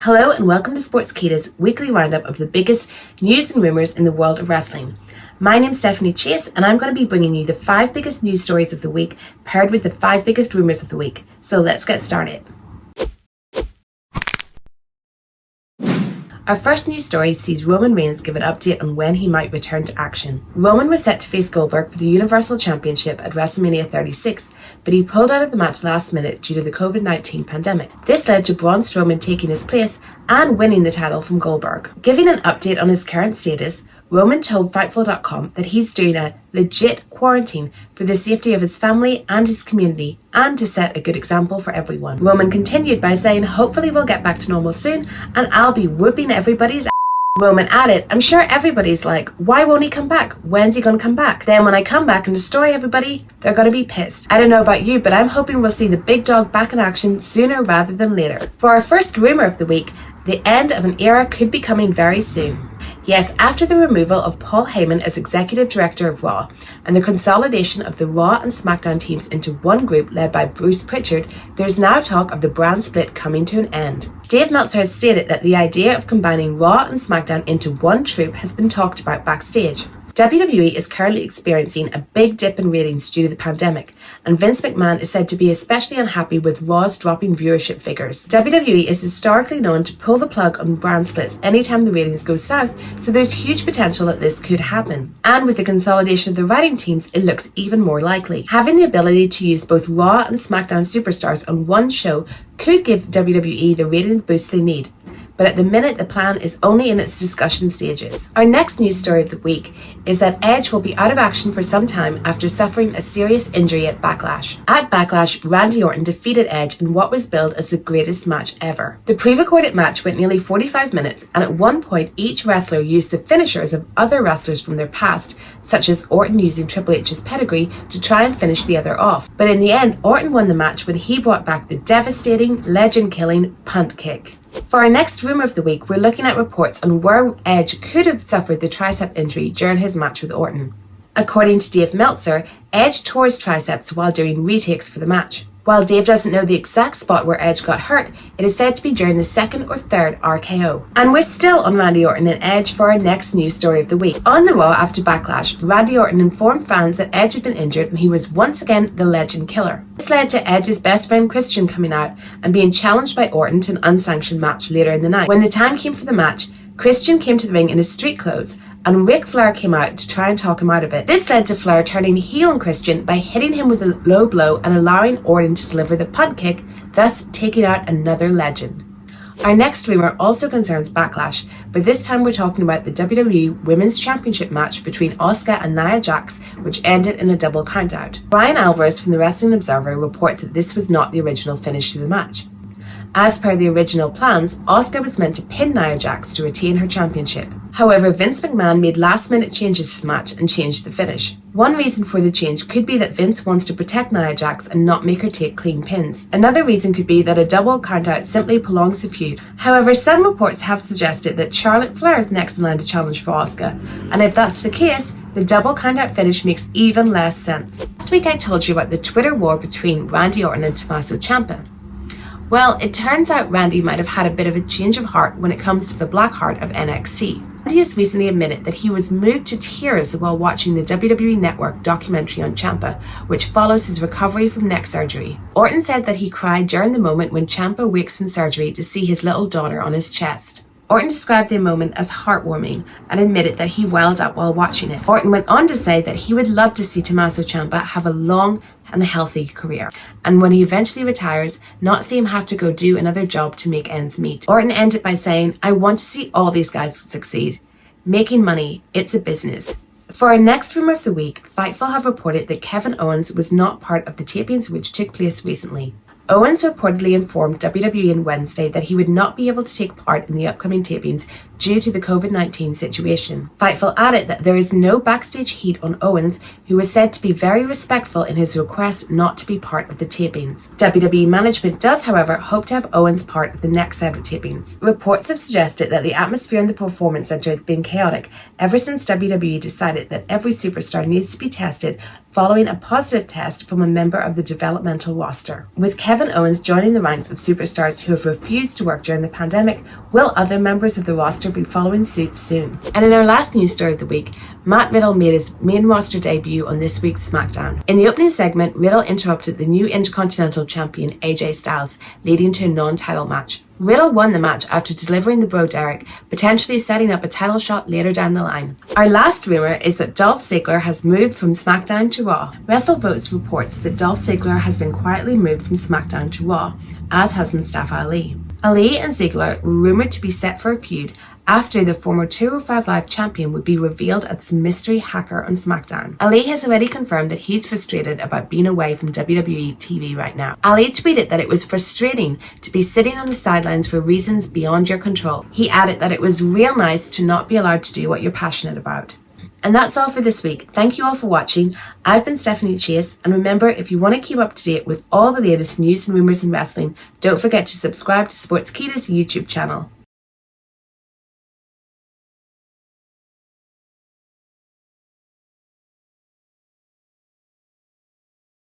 Hello and welcome to Sportskeeda's weekly roundup of the biggest news and rumours in the world of wrestling. My name's Stephanie Chase and I'm going to be bringing you the 5 biggest news stories of the week paired with the 5 biggest rumours of the week. So let's get started. Our first news story sees Roman Reigns give an update on when he might return to action. Roman was set to face Goldberg for the Universal Championship at WrestleMania 36, but he pulled out of the match last minute due to the COVID-19 pandemic. This led to Braun Strowman taking his place and winning the title from Goldberg. Giving an update on his current status, Roman told Fightful.com that he's doing a legit quarantine for the safety of his family and his community and to set a good example for everyone. Roman continued by saying, "Hopefully we'll get back to normal soon and I'll be whooping everybody's ass." Roman added, "I'm sure everybody's like, why won't he come back? When's he gonna come back? Then when I come back and destroy everybody, they're gonna be pissed. I don't know about you, but I'm hoping we'll see the big dog back in action sooner rather than later." For our first rumour of the week, the end of an era could be coming very soon. Yes, after the removal of Paul Heyman as executive director of Raw and the consolidation of the Raw and SmackDown teams into one group led by Bruce Pritchard, there's now talk of the brand split coming to an end. Dave Meltzer has stated that the idea of combining Raw and SmackDown into one troupe has been talked about backstage. WWE is currently experiencing a big dip in ratings due to the pandemic, and Vince McMahon is said to be especially unhappy with Raw's dropping viewership figures. WWE is historically known to pull the plug on brand splits anytime the ratings go south, so there's huge potential that this could happen. And with the consolidation of the writing teams, it looks even more likely. Having the ability to use both Raw and SmackDown superstars on one show could give WWE the ratings boost they need. But at the minute, the plan is only in its discussion stages. Our next news story of the week is that Edge will be out of action for some time after suffering a serious injury at Backlash. At Backlash, Randy Orton defeated Edge in what was billed as the greatest match ever. The pre-recorded match went nearly 45 minutes, and at one point, each wrestler used the finishers of other wrestlers from their past, such as Orton using Triple H's pedigree to try and finish the other off. But in the end, Orton won the match when he brought back the devastating, legend-killing punt kick. For our next rumour of the week, we're looking at reports on where Edge could have suffered the tricep injury during his match with Orton. According to Dave Meltzer, Edge tore his triceps while doing retakes for the match. While Dave doesn't know the exact spot where Edge got hurt, it is said to be during the second or third RKO. And we're still on Randy Orton and Edge for our next news story of the week. On the Raw after Backlash, Randy Orton informed fans that Edge had been injured and he was once again the legend killer. This led to Edge's best friend Christian coming out and being challenged by Orton to an unsanctioned match later in the night. When the time came for the match, Christian came to the ring in his street clothes, and Ric Flair came out to try and talk him out of it. This led to Flair turning heel on Christian by hitting him with a low blow and allowing Orton to deliver the punt kick, thus taking out another legend. Our next rumour also concerns Backlash, but this time we're talking about the WWE Women's Championship match between Asuka and Nia Jax, which ended in a double countout. Brian Alvarez from the Wrestling Observer reports that this was not the original finish to the match. As per the original plans, Asuka was meant to pin Nia Jax to retain her championship. However, Vince McMahon made last-minute changes to the match and changed the finish. One reason for the change could be that Vince wants to protect Nia Jax and not make her take clean pins. Another reason could be that a double countout simply prolongs the feud. However, some reports have suggested that Charlotte Flair is next in line to challenge for Asuka, and if that's the case, the double countout finish makes even less sense. Last week I told you about the Twitter war between Randy Orton and Tommaso Ciampa. Well, it turns out Randy might have had a bit of a change of heart when it comes to the black heart of NXT. Randy has recently admitted that he was moved to tears while watching the WWE Network documentary on Ciampa, which follows his recovery from neck surgery. Orton said that he cried during the moment when Ciampa wakes from surgery to see his little daughter on his chest. Orton described the moment as heartwarming and admitted that he welled up while watching it. Orton went on to say that he would love to see Tommaso Ciampa have a long and healthy career, and when he eventually retires, not see him have to go do another job to make ends meet. Orton ended by saying, "I want to see all these guys succeed. Making money, it's a business." For our next rumour of the week, Fightful have reported that Kevin Owens was not part of the tapings which took place recently. Owens reportedly informed WWE on Wednesday that he would not be able to take part in the upcoming tapings due to the COVID-19 situation. Fightful added that there is no backstage heat on Owens, who was said to be very respectful in his request not to be part of the tapings. WWE management does, however, hope to have Owens part of the next set of tapings. Reports have suggested that the atmosphere in the Performance Center has been chaotic ever since WWE decided that every superstar needs to be tested following a positive test from a member of the developmental roster. With Kevin Owens joining the ranks of superstars who have refused to work during the pandemic, will other members of the roster be following suit soon? And in our last news story of the week, Matt Riddle made his main roster debut on this week's SmackDown. In the opening segment, Riddle interrupted the new Intercontinental Champion AJ Styles, leading to a non-title match. Riddle won the match after delivering the Bro Derek, potentially setting up a title shot later down the line. Our last rumour is that Dolph Ziggler has moved from SmackDown to Raw. WrestleVotes reports that Dolph Ziggler has been quietly moved from SmackDown to Raw, as has Mustafa Ali. Ali and Ziggler were rumoured to be set for a feud after the former 205 Live champion would be revealed as a mystery hacker on SmackDown. Ali has already confirmed that he's frustrated about being away from WWE TV right now. Ali tweeted that it was frustrating to be sitting on the sidelines for reasons beyond your control. He added that it was real nice to not be allowed to do what you're passionate about. And that's all for this week. Thank you all for watching. I've been Stephanie Chase, and remember, if you want to keep up to date with all the latest news and rumours in wrestling, don't forget to subscribe to Sportskeeda's YouTube channel.